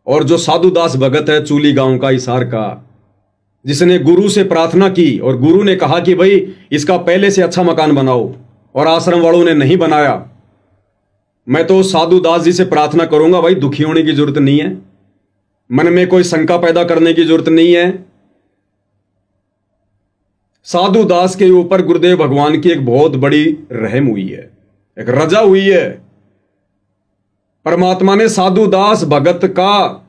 और जो साधुदास भगत है चूली गांव का, हिसार का, जिसने गुरु से प्रार्थना की और गुरु ने कहा कि भाई इसका पहले से अच्छा मकान बनाओ, और आश्रम वालों ने नहीं बनाया, मैं तो साधुदास जी से प्रार्थना करूंगा भाई दुखी होने की जरूरत नहीं है, मन में कोई शंका पैदा करने की जरूरत नहीं है। साधुदास के ऊपर गुरुदेव भगवान की एक बहुत बड़ी रहम हुई है, एक रजा हुई है। परमात्मा ने साधुदास भगत का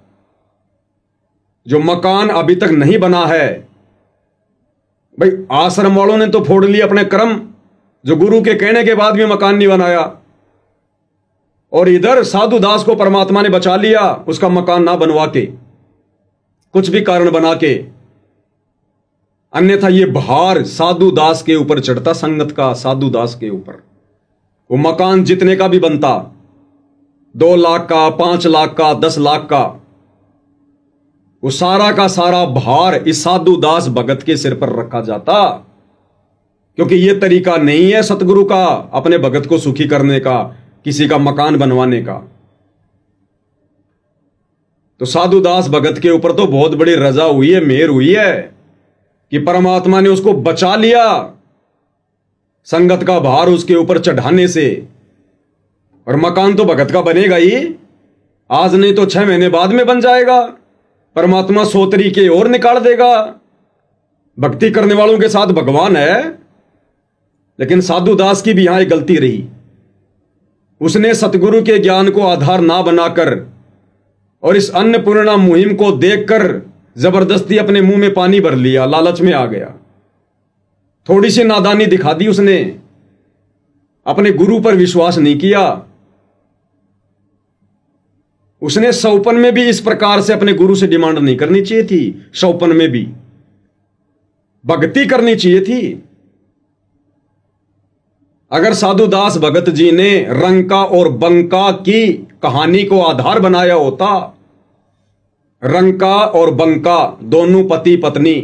जो मकान अभी तक नहीं बना है, भाई आश्रम वालों ने तो फोड़ लिए अपने कर्म, जो गुरु के कहने के बाद भी मकान नहीं बनाया, और इधर साधुदास को परमात्मा ने बचा लिया उसका मकान ना बनवा के, कुछ भी कारण बना के। अन्यथा ये भार साधुदास के ऊपर चढ़ता, संगत का साधुदास के ऊपर। वो मकान जितने का भी बनता, 2 लाख का, 5 लाख का, 10 लाख का, वो सारा का सारा भार इस साधुदास भगत के सिर पर रखा जाता, क्योंकि यह तरीका नहीं है सतगुरु का अपने भगत को सुखी करने का, किसी का मकान बनवाने का। तो साधुदास भगत के ऊपर तो बहुत बड़ी रजा हुई है, मेहर हुई है कि परमात्मा ने उसको बचा लिया संगत का भार उसके ऊपर चढ़ाने से। और मकान तो भगत का बनेगा ही, आज नहीं तो 6 महीने बाद में बन जाएगा। परमात्मा 100 तरीके और निकाल देगा। भक्ति करने वालों के साथ भगवान है। लेकिन साधुदास की भी यहां एक गलती रही, उसने सतगुरु के ज्ञान को आधार ना बनाकर और इस अन्नपूर्णा मुहिम को देखकर जबरदस्ती अपने मुंह में पानी भर लिया, लालच में आ गया, थोड़ी सी नादानी दिखा दी उसने, अपने गुरु पर विश्वास नहीं किया। उसने सौपन में भी इस प्रकार से अपने गुरु से डिमांड नहीं करनी चाहिए थी, सौपन में भी भक्ति करनी चाहिए थी। अगर साधुदास भगत जी ने रंका और बंका की कहानी को आधार बनाया होता, रंका और बंका दोनों पति पत्नी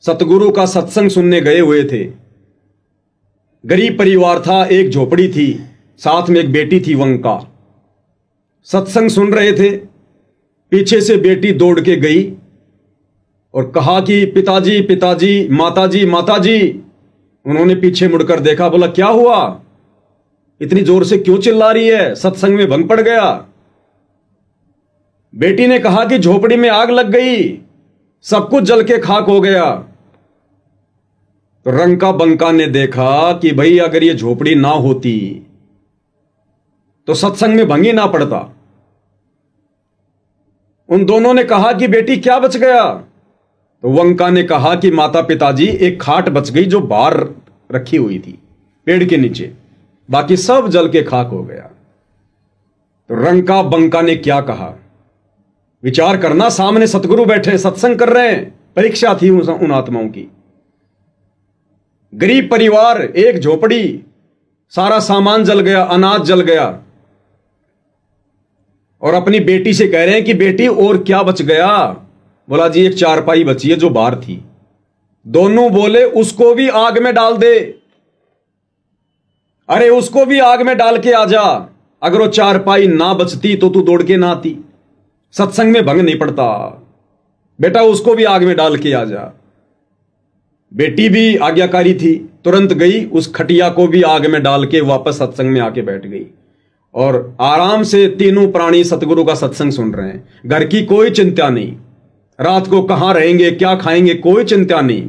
सतगुरु का सत्संग सुनने गए हुए थे, गरीब परिवार था, एक झोपड़ी थी, साथ में एक बेटी थी वंका, सत्संग सुन रहे थे। पीछे से बेटी दौड़ के गई और कहा कि पिताजी पिताजी, माताजी माताजी। उन्होंने पीछे मुड़कर देखा, बोला क्या हुआ, इतनी जोर से क्यों चिल्ला रही है, सत्संग में भंग पड़ गया। बेटी ने कहा कि झोपड़ी में आग लग गई, सब कुछ जल के खाक हो गया। तो रंका बंका ने देखा कि भाई अगर ये झोपड़ी ना होती तो सत्संग में भंग ही ना पड़ता। उन दोनों ने कहा कि बेटी क्या बच गया। तो वंका ने कहा कि माता पिताजी एक खाट बच गई जो बाहर रखी हुई थी पेड़ के नीचे, बाकी सब जल के खाक हो गया। तो रंका बंका ने क्या कहा, विचार करना, सामने सतगुरु बैठे सत्संग कर रहे हैं, परीक्षा थी उन आत्माओं की। गरीब परिवार, एक झोपड़ी, सारा सामान जल गया, अनाज जल गया, और अपनी बेटी से कह रहे हैं कि बेटी और क्या बच गया। बोला जी एक चारपाई बची है जो बाहर थी। दोनों बोले उसको भी आग में डाल दे, अरे उसको भी आग में डाल के आ जा, अगर वो चारपाई ना बचती तो तू दौड़ के ना आती, सत्संग में भंग नहीं पड़ता, बेटा उसको भी आग में डाल के आ जा। बेटी भी आज्ञाकारी थी, तुरंत गई, उस खटिया को भी आग में डाल के वापस सत्संग में आके बैठ गई। और आराम से तीनों प्राणी सतगुरु का सत्संग सुन रहे हैं, घर की कोई चिंता नहीं, रात को कहां रहेंगे क्या खाएंगे कोई चिंता नहीं,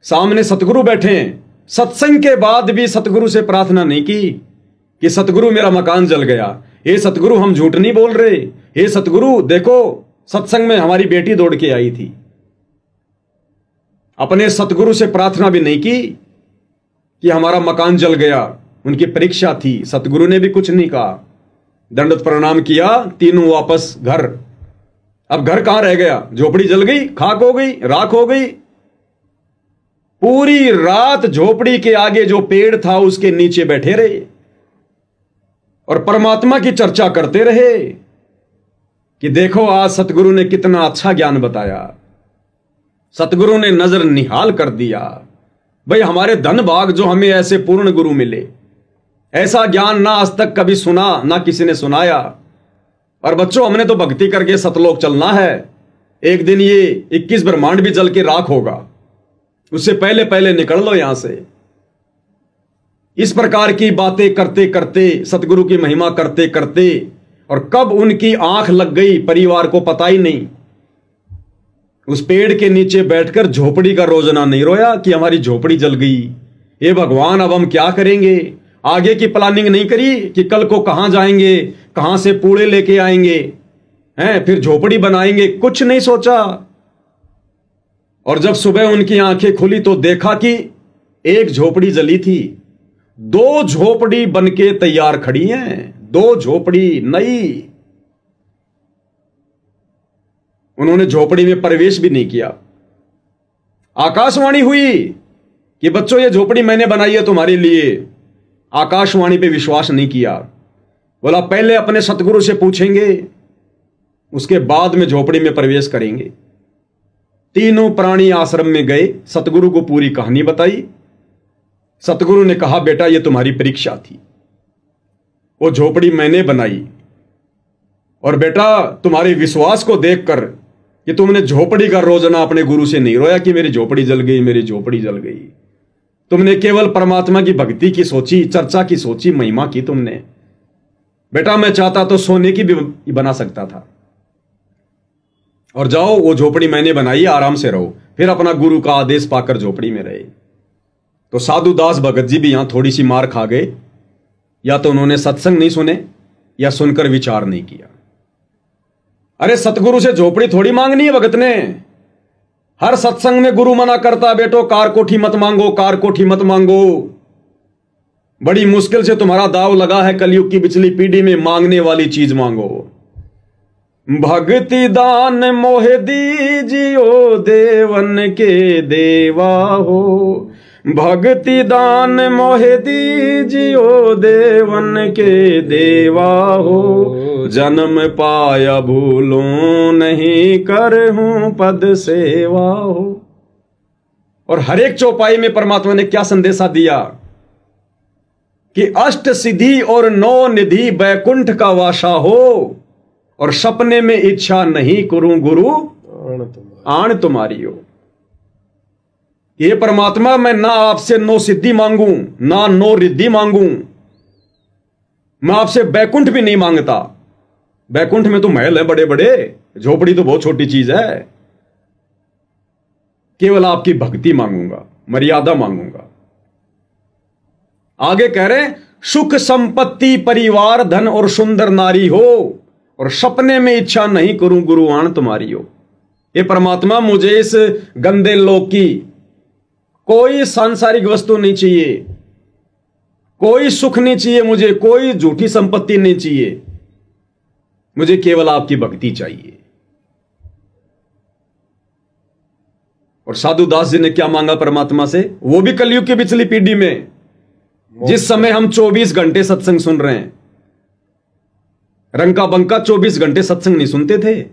सामने सतगुरु बैठे हैं। सत्संग के बाद भी सतगुरु से प्रार्थना नहीं की कि सतगुरु मेरा मकान जल गया, हे सतगुरु हम झूठ नहीं बोल रहे, हे सतगुरु देखो सत्संग में हमारी बेटी दौड़ के आई थी। अपने सतगुरु से प्रार्थना भी नहीं की कि हमारा मकान जल गया, उनकी परीक्षा थी, सतगुरु ने भी कुछ नहीं कहा, दंडवत प्रणाम किया, तीनों वापस घर। अब घर कहां रह गया, झोपड़ी जल गई, खाक हो गई, राख हो गई। पूरी रात झोपड़ी के आगे जो पेड़ था उसके नीचे बैठे रहे और परमात्मा की चर्चा करते रहे कि देखो आज सतगुरु ने कितना अच्छा ज्ञान बताया, सतगुरु ने नजर निहाल कर दिया। भाई हमारे धन भाग जो हमें ऐसे पूर्ण गुरु मिले, ऐसा ज्ञान ना आज तक कभी सुना, ना किसी ने सुनाया। और बच्चों, हमने तो भक्ति करके सतलोक चलना है। एक दिन ये 21 ब्रह्मांड भी जल के राख होगा, उससे पहले पहले निकल लो यहां से। इस प्रकार की बातें करते करते, सतगुरु की महिमा करते करते, और कब उनकी आंख लग गई परिवार को पता ही नहीं। उस पेड़ के नीचे बैठकर झोपड़ी का रोजना नहीं रोया कि हमारी झोपड़ी जल गई, हे भगवान अब हम क्या करेंगे। आगे की प्लानिंग नहीं करी कि कल को कहां जाएंगे, कहां से पूड़े लेके आएंगे, हैं फिर झोपड़ी बनाएंगे, कुछ नहीं सोचा। और जब सुबह उनकी आंखें खुली तो देखा कि एक झोपड़ी जली थी, 2 झोपड़ी बनके तैयार खड़ी हैं, 2 झोपड़ी नई। उन्होंने झोपड़ी में प्रवेश भी नहीं किया। आकाशवाणी हुई कि बच्चों ये झोपड़ी मैंने बनाई है तुम्हारे लिए। आकाशवाणी पे विश्वास नहीं किया, बोला पहले अपने सतगुरु से पूछेंगे, उसके बाद में झोपड़ी में प्रवेश करेंगे। तीनों प्राणी आश्रम में गए, सतगुरु को पूरी कहानी बताई। सतगुरु ने कहा बेटा ये तुम्हारी परीक्षा थी, वो झोपड़ी मैंने बनाई, और बेटा तुम्हारे विश्वास को देखकर कि तुमने झोपड़ी का रोजना अपने गुरु से नहीं रोया कि मेरी झोपड़ी जल गई, मेरी झोपड़ी जल गई। तुमने केवल परमात्मा की भक्ति की सोची, चर्चा की सोची, महिमा की तुमने। बेटा मैं चाहता तो सोने की भी बना सकता था, और जाओ वो झोपड़ी मैंने बनाई, आराम से रहो। फिर अपना गुरु का आदेश पाकर झोपड़ी में रहे। तो साधु दास भगत जी भी यहां थोड़ी सी मार खा गए। या तो उन्होंने सत्संग नहीं सुने या सुनकर विचार नहीं किया। अरे सतगुरु से झोपड़ी थोड़ी मांगनी है भगत ने। हर सत्संग में गुरु मना करता, बेटो कार कोठी मत मांगो, कार कोठी मत मांगो। बड़ी मुश्किल से तुम्हारा दाव लगा है, कलयुग की पिछली पीढ़ी में मांगने वाली चीज मांगो। भक्ति दान मोहे दीजियो, देवन के देवा हो। भक्ति दान मोहे दीजियो, देवन के देवा हो। जन्म पाया भूलो नहीं, करहूं पद सेवा हो। और हर एक चौपाई में परमात्मा ने क्या संदेशा दिया कि अष्ट सिद्धि और 9 निधि बैकुंठ का वासा हो, और सपने में इच्छा नहीं करूं गुरु आण तुम्हारी हो। ये परमात्मा मैं ना आपसे 9 सिद्धि मांगू, ना 9 रिद्धि मांगू, मैं आपसे बैकुंठ भी नहीं मांगता। बैकुंठ में तो महल है बड़े बड़े, झोपड़ी तो बहुत छोटी चीज है। केवल आपकी भक्ति मांगूंगा, मर्यादा मांगूंगा। आगे कह रहे हैं सुख संपत्ति परिवार धन और सुंदर नारी हो, और सपने में इच्छा नहीं करूं गुरु आण तुम्हारी हो। ये परमात्मा मुझे इस गंदे लोक की कोई सांसारिक वस्तु नहीं चाहिए, कोई सुख नहीं चाहिए मुझे, कोई झूठी संपत्ति नहीं चाहिए, मुझे केवल आपकी भक्ति चाहिए। और साधु दास जी ने क्या मांगा परमात्मा से, वो भी कलयुग की पिछली पीढ़ी में, जिस समय हम 24 घंटे सत्संग सुन रहे हैं। रंका बंका 24 घंटे सत्संग नहीं सुनते थे।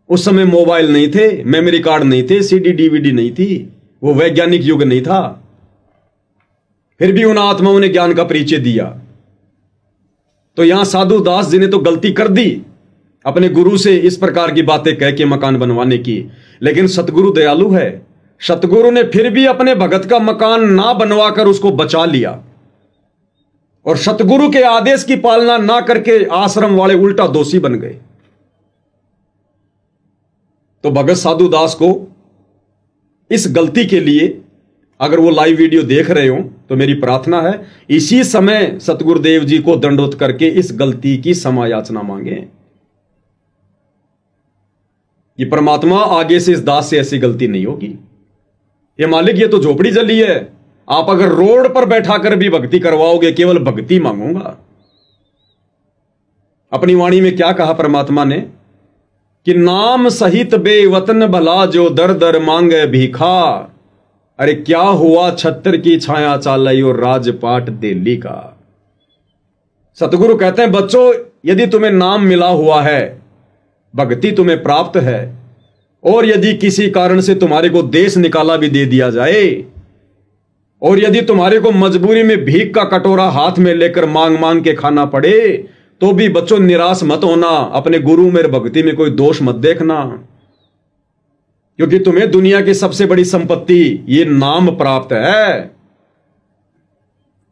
उस समय मोबाइल नहीं थे, मेमोरी कार्ड नहीं थे, सीडी डीवीडी नहीं थी, वो वैज्ञानिक युग नहीं था। फिर भी उन आत्माओं ने ज्ञान का परिचय दिया। तो यहां साधु दास जी ने तो गलती कर दी अपने गुरु से इस प्रकार की बातें कह के मकान बनवाने की, लेकिन सतगुरु दयालु है। सतगुरु ने फिर भी अपने भगत का मकान ना बनवाकर उसको बचा लिया, और सतगुरु के आदेश की पालना ना करके आश्रम वाले उल्टा दोषी बन गए। तो भगत साधु दास को इस गलती के लिए, अगर वो लाइव वीडियो देख रहे हो तो मेरी प्रार्थना है इसी समय सतगुरुदेव जी को दंडोत करके इस गलती की क्षमा याचना मांगे कि परमात्मा आगे से इस दास से ऐसी गलती नहीं होगी। ये मालिक ये तो झोपड़ी जली है, आप अगर रोड पर बैठाकर भी भक्ति करवाओगे, केवल भक्ति मांगूंगा। अपनी वाणी में क्या कहा परमात्मा ने कि नाम सहित बेवतन भला जो दर दर मांगे भीखा। अरे क्या हुआ छत्र की छाया चालई और राजपाट दिल्ली का। सतगुरु कहते हैं बच्चों, यदि तुम्हें नाम मिला हुआ है, भक्ति तुम्हें प्राप्त है, और यदि किसी कारण से तुम्हारे को देश निकाला भी दे दिया जाए, और यदि तुम्हारे को मजबूरी में भीख का कटोरा हाथ में लेकर मांग मांग के खाना पड़े, तो भी बच्चों निराश मत होना, अपने गुरु मेरे भक्ति में कोई दोष मत देखना, क्योंकि तुम्हें दुनिया की सबसे बड़ी संपत्ति ये नाम प्राप्त है।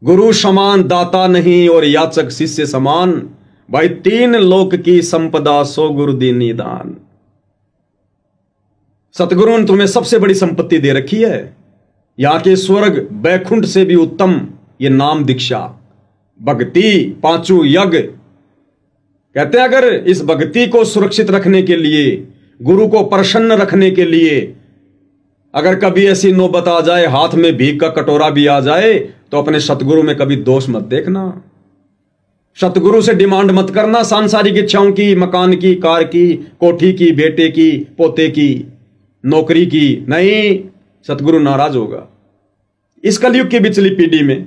गुरु समान दाता नहीं और याचक शिष्य समान, भाई 3 लोक की संपदा सो गुरु दीनी दान। सतगुरु ने तुम्हें सबसे बड़ी संपत्ति दे रखी है, यहां के स्वर्ग बैकुंठ से भी उत्तम ये नाम दीक्षा, भक्ति, 5 यज्ञ। कहते हैं अगर इस भक्ति को सुरक्षित रखने के लिए, गुरु को प्रसन्न रखने के लिए, अगर कभी ऐसी नौबत आ जाए, हाथ में भीख का कटोरा भी आ जाए, तो अपने सतगुरु में कभी दोष मत देखना। सतगुरु से डिमांड मत करना सांसारिक इच्छाओं की, मकान की, कार की, कोठी की, बेटे की, पोते की, नौकरी की। नहीं, सतगुरु नाराज होगा। इस कलयुग की बिचली पीढ़ी में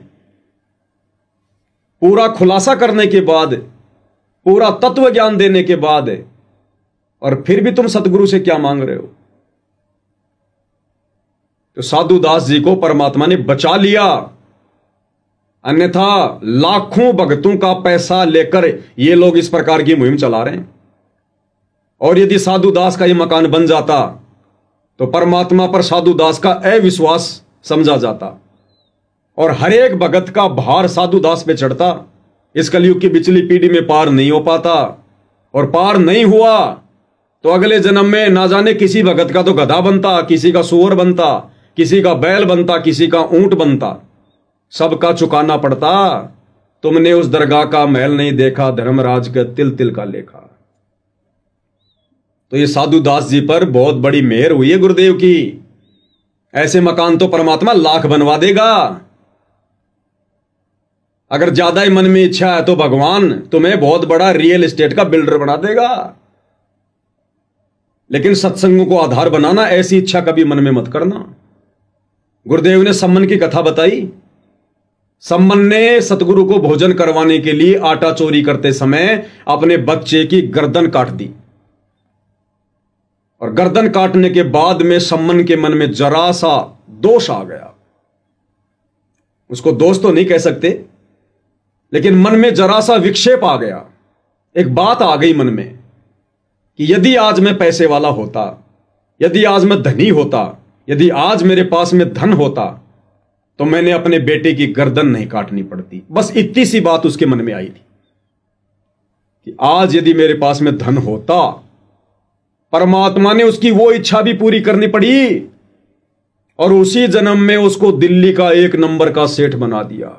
पूरा खुलासा करने के बाद, पूरा तत्व ज्ञान देने के बाद, और फिर भी तुम सतगुरु से क्या मांग रहे हो? तो साधु दास जी को परमात्मा ने बचा लिया, अन्यथा लाखों भक्तों का पैसा लेकर ये लोग इस प्रकार की मुहिम चला रहे हैं। और यदि साधु दास का ये मकान बन जाता तो परमात्मा पर साधु दास का अविश्वास समझा जाता और हर एक भगत का भार साधु दास पे चढ़ता। इस कलयुग की बिचली पीढ़ी में पार नहीं हो पाता, और पार नहीं हुआ तो अगले जन्म में ना जाने किसी भगत का तो गधा बनता, किसी का सूअर बनता, किसी का बैल बनता, किसी का ऊंट बनता, सबका चुकाना पड़ता। तुमने उस दरगाह का महल नहीं देखा, धर्मराज के तिल तिल का लेखा। तो ये साधु दास जी पर बहुत बड़ी मेहर हुई है गुरुदेव की। ऐसे मकान तो परमात्मा लाख बनवा देगा। अगर ज्यादा ही मन में इच्छा है तो भगवान तुम्हें बहुत बड़ा रियल एस्टेट का बिल्डर बना देगा। लेकिन सत्संगों को आधार बनाना, ऐसी इच्छा कभी मन में मत करना। गुरुदेव ने सम्मन की कथा बताई। सम्मन ने सतगुरु को भोजन करवाने के लिए आटा चोरी करते समय अपने बच्चे की गर्दन काट दी, और गर्दन काटने के बाद में सम्मन के मन में जरा सा दोष आ गया। उसको दोष तो नहीं कह सकते, लेकिन मन में जरा सा विक्षेप आ गया। एक बात आ गई मन में कि यदि आज मैं पैसे वाला होता, यदि आज मैं धनी होता, यदि आज मेरे पास में धन होता, तो मैंने अपने बेटे की गर्दन नहीं काटनी पड़ती। बस इतनी सी बात उसके मन में आई थी कि आज यदि मेरे पास में धन होता, परमात्मा ने उसकी वो इच्छा भी पूरी करनी पड़ी, और उसी जन्म में उसको दिल्ली का 1 नंबर का सेठ बना दिया।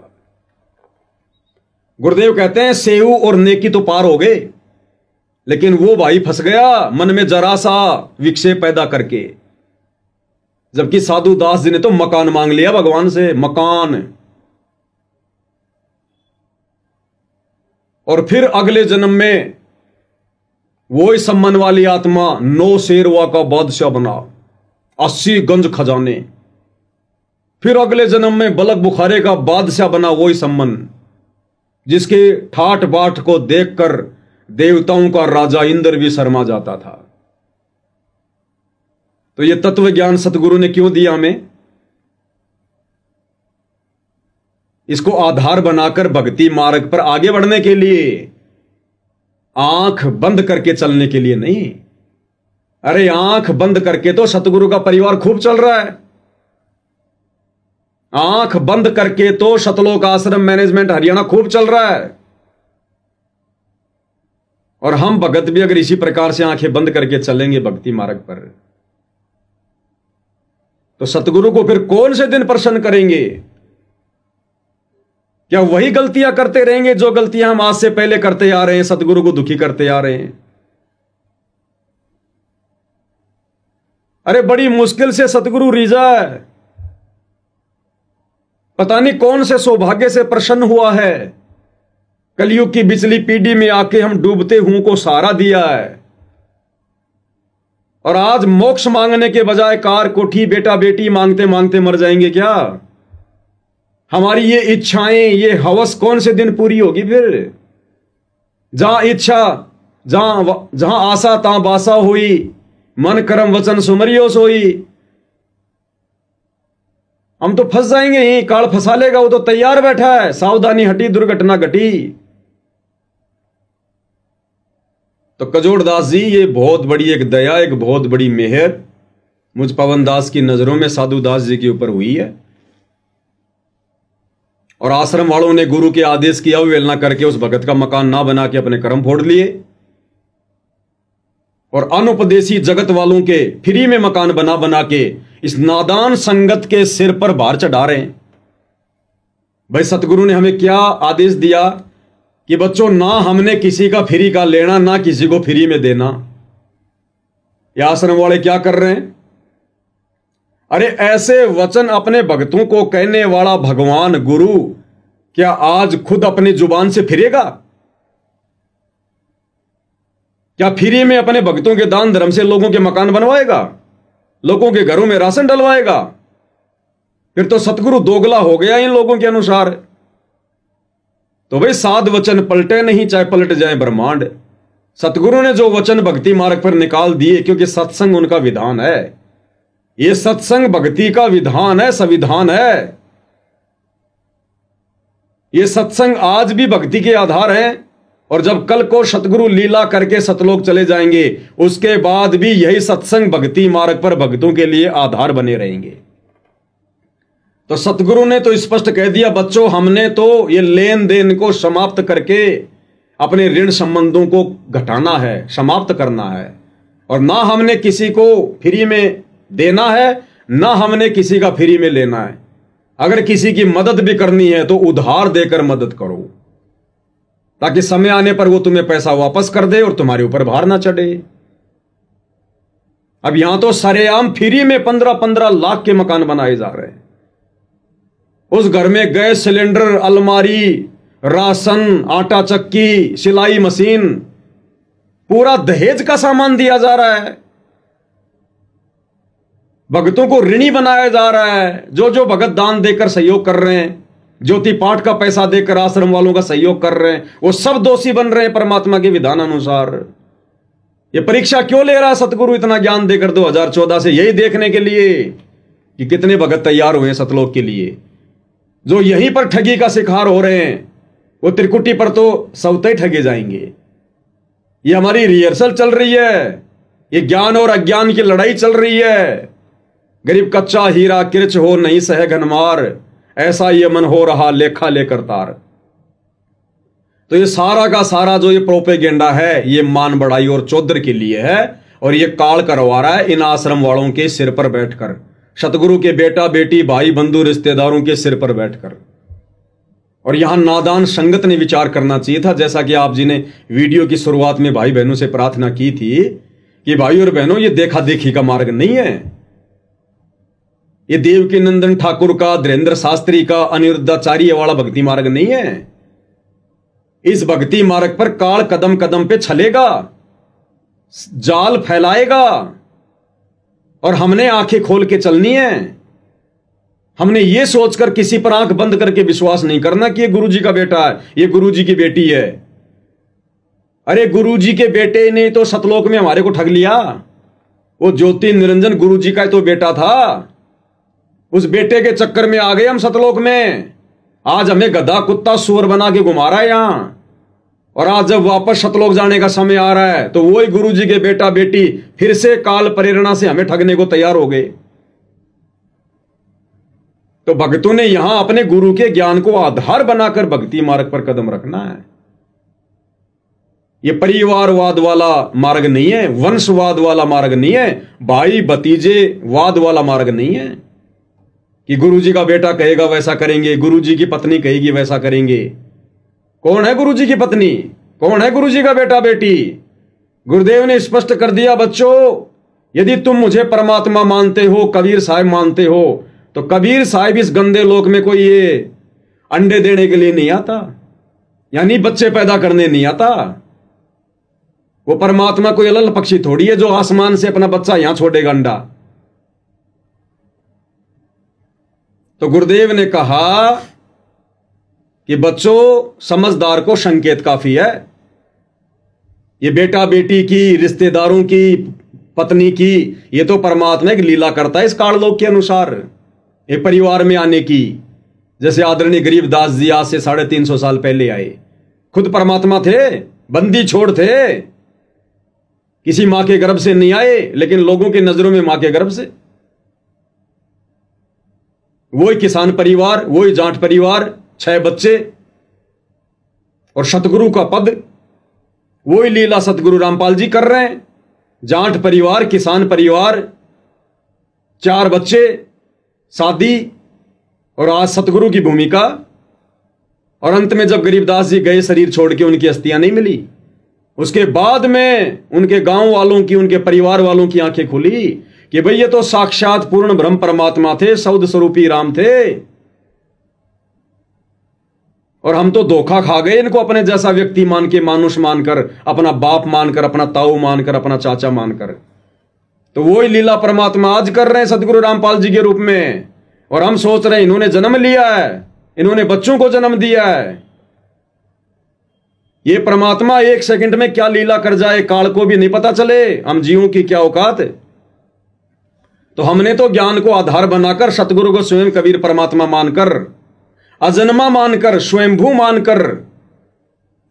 गुरुदेव कहते हैं सेऊ और नेकी तो पार हो गए, लेकिन वो भाई फंस गया मन में जरा सा विक्षेप पैदा करके। जबकि साधु दास जी ने तो मकान मांग लिया भगवान से, मकान। और फिर अगले जन्म में वो ही सम्मन वाली आत्मा 9 शेरवा का बादशाह बना, 80 गंज खजाने। फिर अगले जन्म में बलक बुखारे का बादशाह बना वही सम्मन, जिसके ठाट बाट को देखकर देवताओं का राजा इंद्र भी शर्मा जाता था। तो ये तत्व ज्ञान सतगुरु ने क्यों दिया हमें? इसको आधार बनाकर भक्ति मार्ग पर आगे बढ़ने के लिए, आंख बंद करके चलने के लिए नहीं। अरे आंख बंद करके तो सतगुरु का परिवार खूब चल रहा है। आंख बंद करके तो सतलोक आश्रम मैनेजमेंट हरियाणा खूब चल रहा है। और हम भगत भी अगर इसी प्रकार से आंखें बंद करके चलेंगे भक्ति मार्ग पर, तो सतगुरु को फिर कौन से दिन प्रसन्न करेंगे? क्या वही गलतियां करते रहेंगे जो गलतियां हम आज से पहले करते आ रहे हैं, सतगुरु को दुखी करते आ रहे हैं? अरे बड़ी मुश्किल से सतगुरु रिझा है, पता नहीं कौन से सौभाग्य से प्रसन्न हुआ है। कलयुग की बिचली पीढ़ी में आके हम डूबते हुओं को सहारा दिया है, और आज मोक्ष मांगने के बजाय कार, कोठी, बेटा, बेटी मांगते मांगते मर जाएंगे क्या? हमारी ये इच्छाएं, ये हवस कौन से दिन पूरी होगी फिर? जहां इच्छा, जहां आशा तहां बासा हुई, मन कर्म वचन सुमरियो सोई। हम तो फंस जाएंगे ही, काल फंसा लेगा, वो तो तैयार बैठा है, सावधानी हटी दुर्घटना घटी। तो कजोड़ दास जी, ये बहुत बड़ी एक दया, एक बहुत बड़ी मेहर मुझ पवन दास की नजरों में साधु दास जी के ऊपर हुई है। और आश्रम वालों ने गुरु के आदेश की अवहेलना करके उस भगत का मकान ना बना के अपने कर्म फोड़ लिए, और अनुपदेशी जगत वालों के फ्री में मकान बना बना के इस नादान संगत के सिर पर भार चढ़ा रहे हैं। भाई सतगुरु ने हमें क्या आदेश दिया कि बच्चों, ना हमने किसी का फ्री का लेना, ना किसी को फ्री में देना। ये आश्रम वाले क्या कर रहे हैं? अरे ऐसे वचन अपने भक्तों को कहने वाला भगवान गुरु क्या आज खुद अपनी जुबान से फिरेगा? क्या फ्री में अपने भक्तों के दान धर्म से लोगों के मकान बनवाएगा, लोगों के घरों में राशन डलवाएगा? फिर तो सतगुरु दोगला हो गया इन लोगों के अनुसार। तो भाई साध वचन पलटे नहीं, चाहे पलट जाए ब्रह्मांड। सतगुरु ने जो वचन भक्ति मार्ग पर निकाल दिए, क्योंकि सत्संग उनका विधान है। ये सत्संग भक्ति का विधान है, संविधान है। ये सत्संग आज भी भक्ति के आधार है, और जब कल को सतगुरु लीला करके सतलोक चले जाएंगे, उसके बाद भी यही सत्संग भक्ति मार्ग पर भक्तों के लिए आधार बने रहेंगे। तो सतगुरु ने तो स्पष्ट कह दिया, बच्चों हमने तो ये लेन देन को समाप्त करके अपने ऋण संबंधों को घटाना है, समाप्त करना है, और ना हमने किसी को फ्री में देना है, ना हमने किसी का फ्री में लेना है। अगर किसी की मदद भी करनी है तो उधार देकर मदद करो, ताकि समय आने पर वो तुम्हें पैसा वापस कर दे और तुम्हारे ऊपर भार ना चढ़े। अब यहां तो सरेआम फ्री में 15-15 लाख के मकान बनाए जा रहे हैं। उस घर में गैस सिलेंडर, अलमारी, राशन, आटा चक्की, सिलाई मशीन, पूरा दहेज का सामान दिया जा रहा है। भक्तों को ऋणी बनाया जा रहा है। जो जो भगत दान देकर सहयोग कर रहे हैं, ज्योति पाठ का पैसा देकर आश्रम वालों का सहयोग कर रहे हैं, वो सब दोषी बन रहे हैं परमात्मा के विधान अनुसार। ये परीक्षा क्यों ले रहा है सतगुरु इतना ज्ञान देकर 2014 से? यही देखने के लिए कि कितने भगत तैयार हुए हैं सतलोक के लिए। जो यहीं पर ठगी का शिकार हो रहे हैं, वो त्रिकुटी पर तो सौते ठगे जाएंगे। ये हमारी रिहर्सल चल रही है, ये ज्ञान और अज्ञान की लड़ाई चल रही है। गरीब कच्चा हीरा किरच हो नहीं सह घनमार, ऐसा ये मन हो रहा लेखा लेकर तार। तो ये सारा का सारा जो ये प्रोपेगेंडा है, ये मान बढ़ाई और चौधर के लिए है, और ये काल करवा रहा है इन आश्रम वालों के सिर पर बैठकर, सतगुरु के बेटा बेटी भाई बंधु रिश्तेदारों के सिर पर बैठकर। और यहां नादान संगत ने विचार करना चाहिए था, जैसा कि आप जी ने वीडियो की शुरुआत में भाई बहनों से प्रार्थना की थी कि भाई और बहनों, ये देखा देखी का मार्ग नहीं है। ये देवकी नंदन ठाकुर का, धीरेन्द्र शास्त्री का, अनिरुद्धाचार्य वाला भक्ति मार्ग नहीं है। इस भक्ति मार्ग पर काल कदम कदम पे छलेगा, जाल फैलाएगा, और हमने आंखें खोल के चलनी है। हमने ये सोचकर किसी पर आंख बंद करके विश्वास नहीं करना कि ये गुरुजी का बेटा है, ये गुरुजी की बेटी है। अरे गुरुजी के बेटे ने तो सतलोक में हमारे को ठग लिया। वो ज्योति निरंजन गुरुजी का तो बेटा था, उस बेटे के चक्कर में आ गए हम सतलोक में। आज हमें गधा कुत्ता सुअर बना के घुमा रहा है यहां, और आज जब वापस सतलोक जाने का समय आ रहा है तो वही गुरुजी के बेटा बेटी फिर से काल प्रेरणा से हमें ठगने को तैयार हो गए। तो भक्तों ने यहां अपने गुरु के ज्ञान को आधार बनाकर भक्ति मार्ग पर कदम रखना है। यह परिवारवाद वाला मार्ग नहीं है, वंशवाद वाला मार्ग नहीं है, भाई भतीजे वाद वाला मार्ग नहीं है कि गुरुजी का बेटा कहेगा वैसा करेंगे, गुरुजी की पत्नी कहेगी वैसा करेंगे। कौन है गुरुजी की पत्नी, कौन है गुरुजी का बेटा बेटी? गुरुदेव ने स्पष्ट कर दिया, बच्चों यदि तुम मुझे परमात्मा मानते हो, कबीर साहब मानते हो, तो कबीर साहब इस गंदे लोक में कोई ये अंडे देने के लिए नहीं आता, यानी बच्चे पैदा करने नहीं आता। वो परमात्मा कोई अलग पक्षी थोड़ी है जो आसमान से अपना बच्चा यहां छोड़ेगा अंडा। तो गुरुदेव ने कहा कि बच्चों, समझदार को संकेत काफी है। ये बेटा बेटी की, रिश्तेदारों की, पत्नी की, ये तो परमात्मा एक लीला करता है इस काललोक के अनुसार, एक परिवार में आने की। जैसे आदरणीय गरीबदास जी आज से 350 साल पहले आए, खुद परमात्मा थे, बंदी छोड़ थे, किसी मां के गर्भ से नहीं आए, लेकिन लोगों की नजरों में मां के गर्भ से। वही किसान परिवार, वही जाट परिवार, 6 बच्चे और सतगुरु का पद, वही लीला सतगुरु रामपाल जी कर रहे हैं। जाट परिवार, किसान परिवार, 4 बच्चे, शादी और आज सतगुरु की भूमिका। और अंत में जब गरीबदास जी गए शरीर छोड़ के, उनकी अस्थियां नहीं मिली। उसके बाद में उनके गांव वालों की, उनके परिवार वालों की आंखें खुली कि भाई ये तो साक्षात पूर्ण ब्रह्म परमात्मा थे, शब्द स्वरूपी राम थे, और हम तो धोखा खा गए इनको अपने जैसा व्यक्ति मान के, मानुष मानकर, अपना बाप मानकर, अपना ताऊ मानकर, अपना चाचा मानकर। तो वही लीला परमात्मा आज कर रहे हैं सतगुरु रामपाल जी के रूप में। और हम सोच रहे हैं इन्होंने जन्म लिया है, इन्होंने बच्चों को जन्म दिया है। ये परमात्मा 1 सेकंड में क्या लीला कर जाए, काल को भी नहीं पता चले हम जीवों की क्या औकात। तो हमने तो ज्ञान को आधार बनाकर, सतगुरु को स्वयं कबीर परमात्मा मानकर, अजन्मा मानकर, स्वयंभू मानकर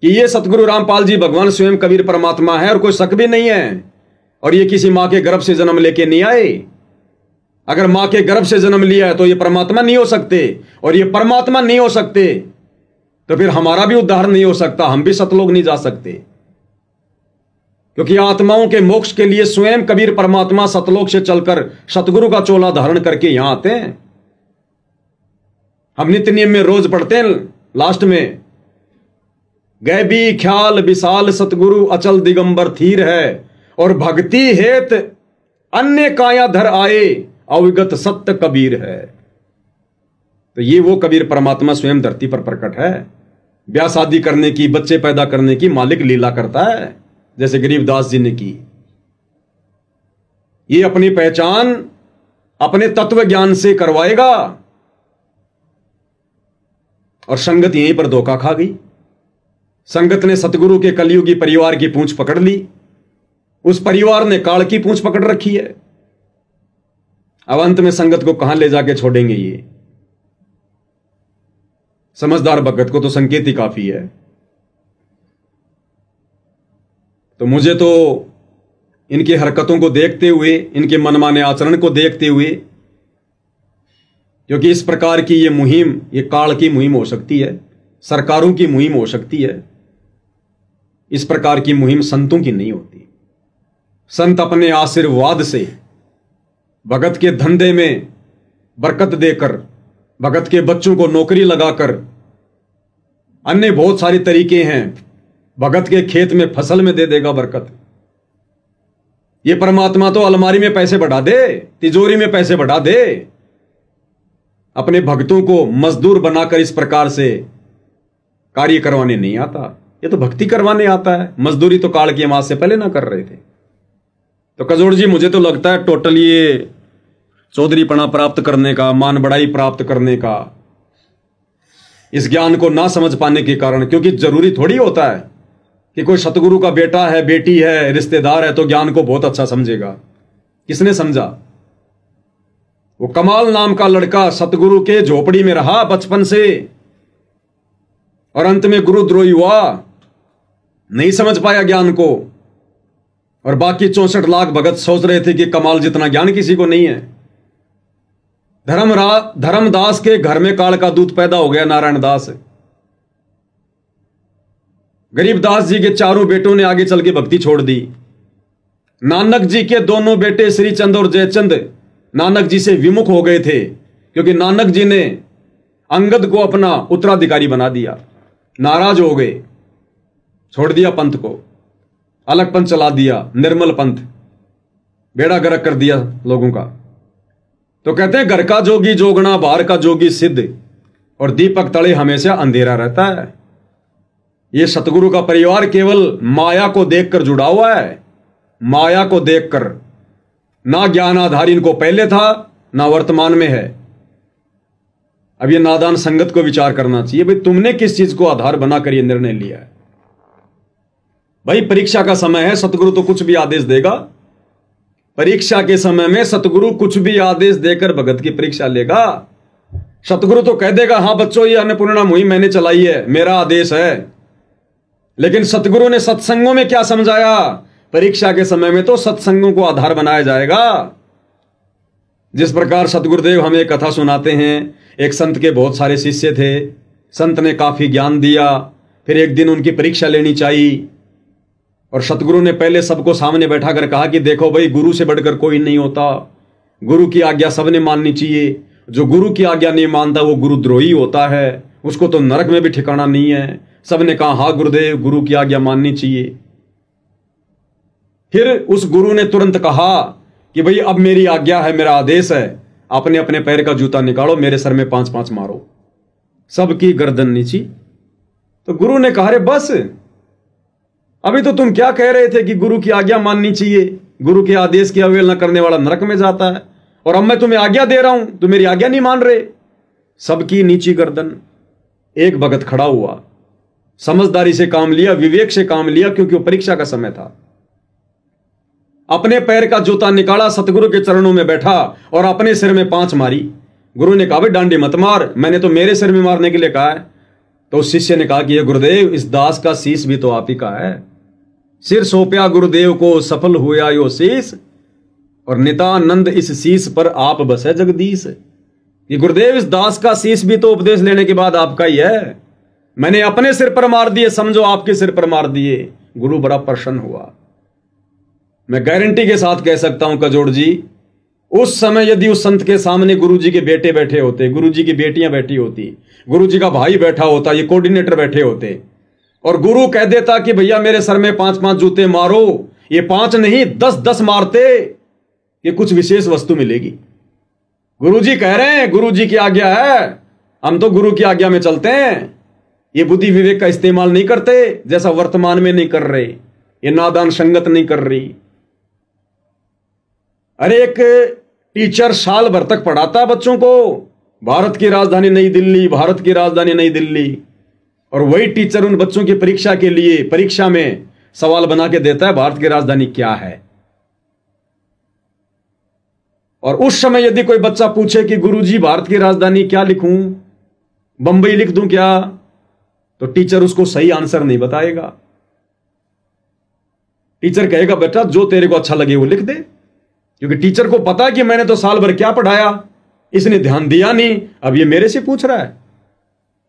कि ये सतगुरु रामपाल जी भगवान स्वयं कबीर परमात्मा है और कोई शक भी नहीं है। और ये किसी मां के गर्भ से जन्म लेके नहीं आए। अगर मां के गर्भ से जन्म लिया है तो ये परमात्मा नहीं हो सकते, और ये परमात्मा नहीं हो सकते तो फिर हमारा भी उद्धार नहीं हो सकता, हम भी सतलोक नहीं जा सकते। क्योंकि आत्माओं के मोक्ष के लिए स्वयं कबीर परमात्मा सतलोक से चलकर सतगुरु का चोला धारण करके यहां आते हैं। हम नित्य नियम में रोज पढ़ते हैं लास्ट में, गैबी ख्याल विशाल सतगुरु अचल दिगंबर थीर है, और भक्ति हेत अन्य काया धर आए, अविगत सत्य कबीर है। तो ये वो कबीर परमात्मा स्वयं धरती पर प्रकट है। ब्याह शादी करने की, बच्चे पैदा करने की मालिक लीला करता है, जैसे गरीबदास जी ने की। ये अपनी पहचान अपने तत्व ज्ञान से करवाएगा, और संगत यहीं पर धोखा खा गई। संगत ने सतगुरु के कलयुगी परिवार की पूंछ पकड़ ली, उस परिवार ने काल की पूंछ पकड़ रखी है। अब अंत में संगत को कहां ले जाके छोड़ेंगे ये? समझदार भगत को तो संकेत ही काफी है। तो मुझे तो इनकी हरकतों को देखते हुए, इनके मनमाने आचरण को देखते हुए, क्योंकि इस प्रकार की ये मुहिम, ये काल की मुहिम हो सकती है, सरकारों की मुहिम हो सकती है। इस प्रकार की मुहिम संतों की नहीं होती। संत अपने आशीर्वाद से, भगत के धंधे में बरकत देकर, भगत के बच्चों को नौकरी लगाकर, अन्य बहुत सारे तरीके हैं, भगत के खेत में फसल में दे देगा बरकत। ये परमात्मा तो अलमारी में पैसे बढ़ा दे, तिजोरी में पैसे बढ़ा दे, अपने भक्तों को मजदूर बनाकर इस प्रकार से कार्य करवाने नहीं आता। ये तो भक्ति करवाने आता है। मजदूरी तो काल की अमावस्या से पहले ना कर रहे थे। तो कजोड़ जी, मुझे तो लगता है टोटल ये चौधरीपना प्राप्त करने का, मान बढ़ाई प्राप्त करने का, इस ज्ञान को ना समझ पाने के कारण, क्योंकि जरूरी थोड़ी होता है कि कोई सतगुरु का बेटा है, बेटी है, रिश्तेदार है तो ज्ञान को बहुत अच्छा समझेगा। किसने समझा? वो कमाल नाम का लड़का सतगुरु के झोपड़ी में रहा बचपन से, और अंत में गुरुद्रोही हुआ, नहीं समझ पाया ज्ञान को। और बाकी 64 लाख भगत सोच रहे थे कि कमाल जितना ज्ञान किसी को नहीं है। धर्मदास के घर में काल का दूत पैदा हो गया, नारायण दास। गरीबदास जी के 4 बेटों ने आगे चल के भक्ति छोड़ दी। नानक जी के दोनों बेटे श्रीचंद और जयचंद नानक जी से विमुख हो गए थे, क्योंकि नानक जी ने अंगद को अपना उत्तराधिकारी बना दिया। नाराज हो गए, छोड़ दिया पंथ को, अलग पंथ चला दिया, निर्मल पंथ, बेड़ा गर्क कर दिया लोगों का। तो कहते हैं घर का जोगी जोगना, बाहर का जोगी सिद्ध, और दीपक तले हमेशा अंधेरा रहता है। ये सतगुरु का परिवार केवल माया को देखकर जुड़ा हुआ है, माया को देखकर। ना ज्ञान आधार इनको पहले था, ना वर्तमान में है। अब ये नादान संगत को विचार करना चाहिए, भाई तुमने किस चीज को आधार बनाकर ये निर्णय लिया है? भाई परीक्षा का समय है, सतगुरु तो कुछ भी आदेश देगा। परीक्षा के समय में सतगुरु कुछ भी आदेश देकर भगत की परीक्षा लेगा। सतगुरु तो कह देगा, हां बच्चों ये अन्नपूर्णा मुहिम मैंने चलाई है, मेरा आदेश है। लेकिन सतगुरु ने सत्संगों में क्या समझाया? परीक्षा के समय में तो सत्संगों को आधार बनाया जाएगा। जिस प्रकार सतगुरुदेव हमें एक कथा सुनाते हैं, एक संत के बहुत सारे शिष्य थे, संत ने काफी ज्ञान दिया, फिर एक दिन उनकी परीक्षा लेनी चाहिए और सतगुरु ने पहले सबको सामने बैठा कर कहा कि देखो भाई, गुरु से बढ़कर कोई नहीं होता, गुरु की आज्ञा सबने माननी चाहिए, जो गुरु की आज्ञा नहीं मानता वो गुरुद्रोही होता है, उसको तो नरक में भी ठिकाना नहीं है। सबने कहा हाँ गुरुदेव, गुरु की आज्ञा माननी चाहिए। फिर उस गुरु ने तुरंत कहा कि भाई अब मेरी आज्ञा है, मेरा आदेश है, अपने अपने पैर का जूता निकालो, मेरे सर में 5-5 मारो, सबकी गर्दन नीची। तो गुरु ने कहा रे बस, अभी तो तुम क्या कह रहे थे कि गुरु की आज्ञा माननी चाहिए, गुरु के आदेश की अवहेलना करने वाला नरक में जाता है, और अब मैं तुम्हें आज्ञा दे रहा हूं, तुम मेरी आज्ञा नहीं मान रहे। सबकी नीची गर्दन। एक भगत खड़ा हुआ, समझदारी से काम लिया, विवेक से काम लिया, क्योंकि वो परीक्षा का समय था। अपने पैर का जूता निकाला, सतगुरु के चरणों में बैठा और अपने सिर में 5 मारी। गुरु ने कहा भाई डांडी मत मार, मैंने तो मेरे सिर में मारने के लिए कहा है। तो उस शिष्य ने कहा कि ये गुरुदेव, इस दास का शीश भी तो आप ही का है, सिर सौंपया गुरुदेव को, सफल हुआ यो शीश, और नितानंद इस शीश पर आप बसे जगदीश। ये गुरुदेव, इस दास का शीश भी तो उपदेश लेने के बाद आपका ही है, मैंने अपने सिर पर मार दिए, समझो आपके सिर पर मार दिए। गुरु बड़ा प्रसन्न हुआ। मैं गारंटी के साथ कह सकता हूं कजोड़ जी, उस समय यदि उस संत के सामने गुरुजी के बेटे बैठे होते, गुरुजी की बेटियां बैठी होती, गुरुजी का भाई बैठा होता, ये कोऑर्डिनेटर बैठे होते, और गुरु कह देता कि भैया मेरे सर में 5-5 जूते मारो, ये 5 नहीं 10-10 मारते, ये कुछ विशेष वस्तु मिलेगी। गुरुजी कह रहे हैं, गुरुजी की आज्ञा है, हम तो गुरु की आज्ञा में चलते हैं, ये बुद्धि विवेक का इस्तेमाल नहीं करते, जैसा वर्तमान में नहीं कर रहे, ये नादान संगत नहीं कर रही। अरे एक टीचर साल भर तक पढ़ाता है बच्चों को, भारत की राजधानी नई दिल्ली, भारत की राजधानी नई दिल्ली, और वही टीचर उन बच्चों की परीक्षा के लिए परीक्षा में सवाल बना के देता है भारत की राजधानी क्या है। और उस समय यदि कोई बच्चा पूछे कि गुरुजी भारत की राजधानी क्या लिखूं, बंबई लिख दूं क्या, तो टीचर उसको सही आंसर नहीं बताएगा। टीचर कहेगा बेटा जो तेरे को अच्छा लगे वो लिख दे, क्योंकि टीचर को पता है कि मैंने तो साल भर क्या पढ़ाया, इसने ध्यान दिया नहीं, अब ये मेरे से पूछ रहा है,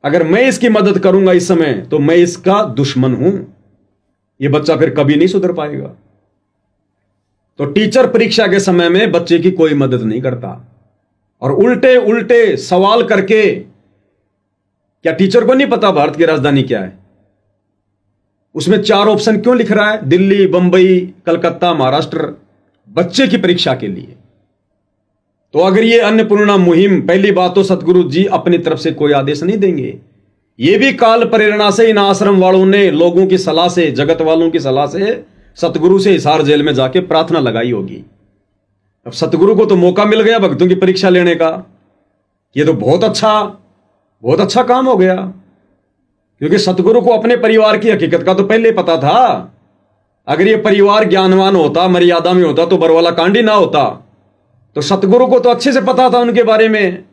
अगर मैं इसकी मदद करूंगा इस समय तो मैं इसका दुश्मन हूं। ये बच्चा फिर कभी नहीं सुधर पाएगा। तो टीचर परीक्षा के समय में बच्चे की कोई मदद नहीं करता, और उल्टे उल्टे सवाल करके, क्या टीचर को नहीं पता भारत की राजधानी क्या है? उसमें 4 ऑप्शन क्यों लिख रहा है, दिल्ली, बंबई, कलकत्ता, महाराष्ट्र, बच्चे की परीक्षा के लिए। तो अगर ये अन्नपूर्णा मुहिम, पहली बात तो सतगुरु जी अपनी तरफ से कोई आदेश नहीं देंगे, ये भी काल प्रेरणा से इन आश्रम वालों ने लोगों की सलाह से, जगत वालों की सलाह से सतगुरु से हिसार जेल में जाके प्रार्थना लगाई होगी। अब सतगुरु को तो मौका मिल गया भक्तों की परीक्षा लेने का, ये तो बहुत अच्छा काम हो गया, क्योंकि सतगुरु को अपने परिवार की हकीकत का तो पहले पता था। अगर ये परिवार ज्ञानवान होता, मर्यादा में होता, तो बरवाला कांड ही ना होता। तो सतगुरु को तो अच्छे से पता था उनके बारे में।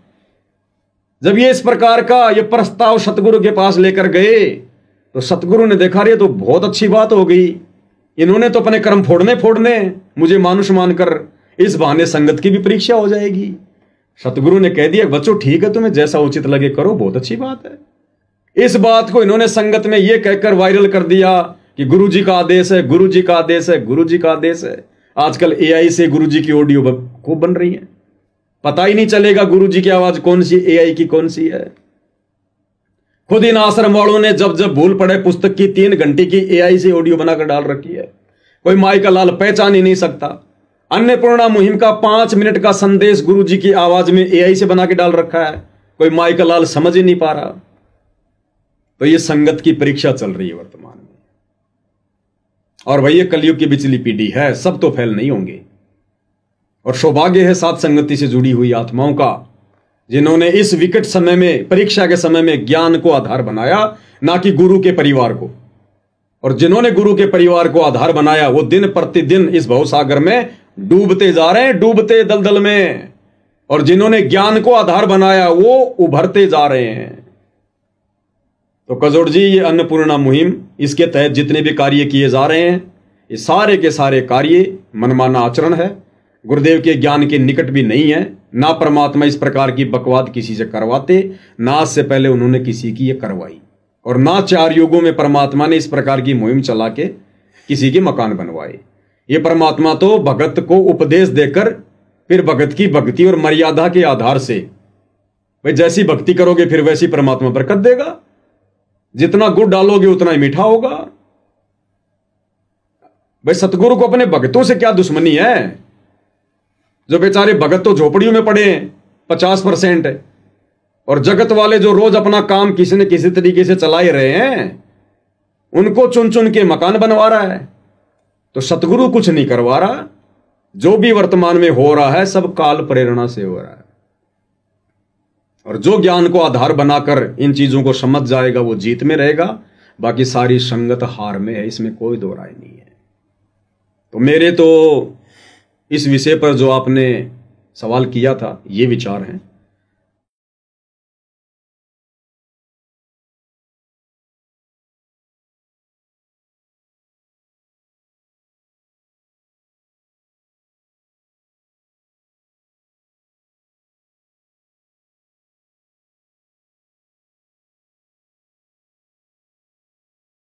जब ये इस प्रकार का ये प्रस्ताव सतगुरु के पास लेकर गए, तो सतगुरु ने देखा रे तो बहुत अच्छी बात हो गई, इन्होंने तो अपने कर्म फोड़ने मुझे मानुष मानकर, इस बहाने संगत की भी परीक्षा हो जाएगी। सतगुरु ने कह दिया बच्चों ठीक है, तुम्हें जैसा उचित लगे करो, बहुत अच्छी बात है। इस बात को इन्होंने संगत में यह कहकर वायरल कर दिया कि गुरुजी का आदेश है, गुरुजी का आदेश है, गुरुजी का आदेश है। आजकल एआई से गुरुजी की ऑडियो खूब बन रही है, पता ही नहीं चलेगा गुरुजी की आवाज कौन सी, एआई की कौन सी है। खुद इन आश्रम वालों ने जब जब भूल पड़े पुस्तक की 3 घंटे की एआई से ऑडियो बनाकर डाल रखी है, कोई माई का लाल पहचान ही नहीं सकता। अन्नपूर्णा मुहिम का 5 मिनट का संदेश गुरुजी की आवाज में एआई से बना के डाल रखा है, कोई माई का लाल समझ ही नहीं पा रहा। तो ये संगत की परीक्षा चल रही है वर्तमान में, और भाई ये कलयुग की बिचली पीढ़ी है, सब तो फेल नहीं होंगे। और सौभाग्य है साथ संगति से जुड़ी हुई आत्माओं का, जिन्होंने इस विकट समय में, परीक्षा के समय में ज्ञान को आधार बनाया, ना कि गुरु के परिवार को। और जिन्होंने गुरु के परिवार को आधार बनाया, वो दिन प्रतिदिन इस भवसागर में डूबते जा रहे हैं, डूबते दलदल में। और जिन्होंने ज्ञान को आधार बनाया, वो उभरते जा रहे हैं। तो कजोड़ जी, ये अन्नपूर्णा मुहिम, इसके तहत जितने भी कार्य किए जा रहे हैं, ये सारे के सारे कार्य मनमाना आचरण है, गुरुदेव के ज्ञान के निकट भी नहीं है। ना परमात्मा इस प्रकार की बकवाद किसी से करवाते, ना आज से पहले उन्होंने किसी की ये करवाई, और ना 4 युगों में परमात्मा ने इस प्रकार की मुहिम चला के किसी के मकान बनवाए। ये परमात्मा तो भगत को उपदेश देकर फिर भगत की भक्ति और मर्यादा के आधार से, भाई जैसी भक्ति करोगे फिर वैसी परमात्मा बरकत देगा, जितना गुड़ डालोगे उतना ही मीठा होगा। भाई सतगुरु को अपने भक्तों से क्या दुश्मनी है? जो बेचारे भगत तो झोपड़ियों में पड़े हैं 50%, और जगत वाले जो रोज अपना काम किसी न किसी तरीके से चला ही रहे हैं, उनको चुन चुन के मकान बनवा रहा है। तो सतगुरु कुछ नहीं करवा रहा, जो भी वर्तमान में हो रहा है सब काल प्रेरणा से हो रहा है। और जो ज्ञान को आधार बनाकर इन चीजों को समझ जाएगा वो जीत में रहेगा, बाकी सारी संगत हार में है, इसमें कोई दो राय नहीं है। तो मेरे तो इस विषय पर जो आपने सवाल किया था ये विचार हैं।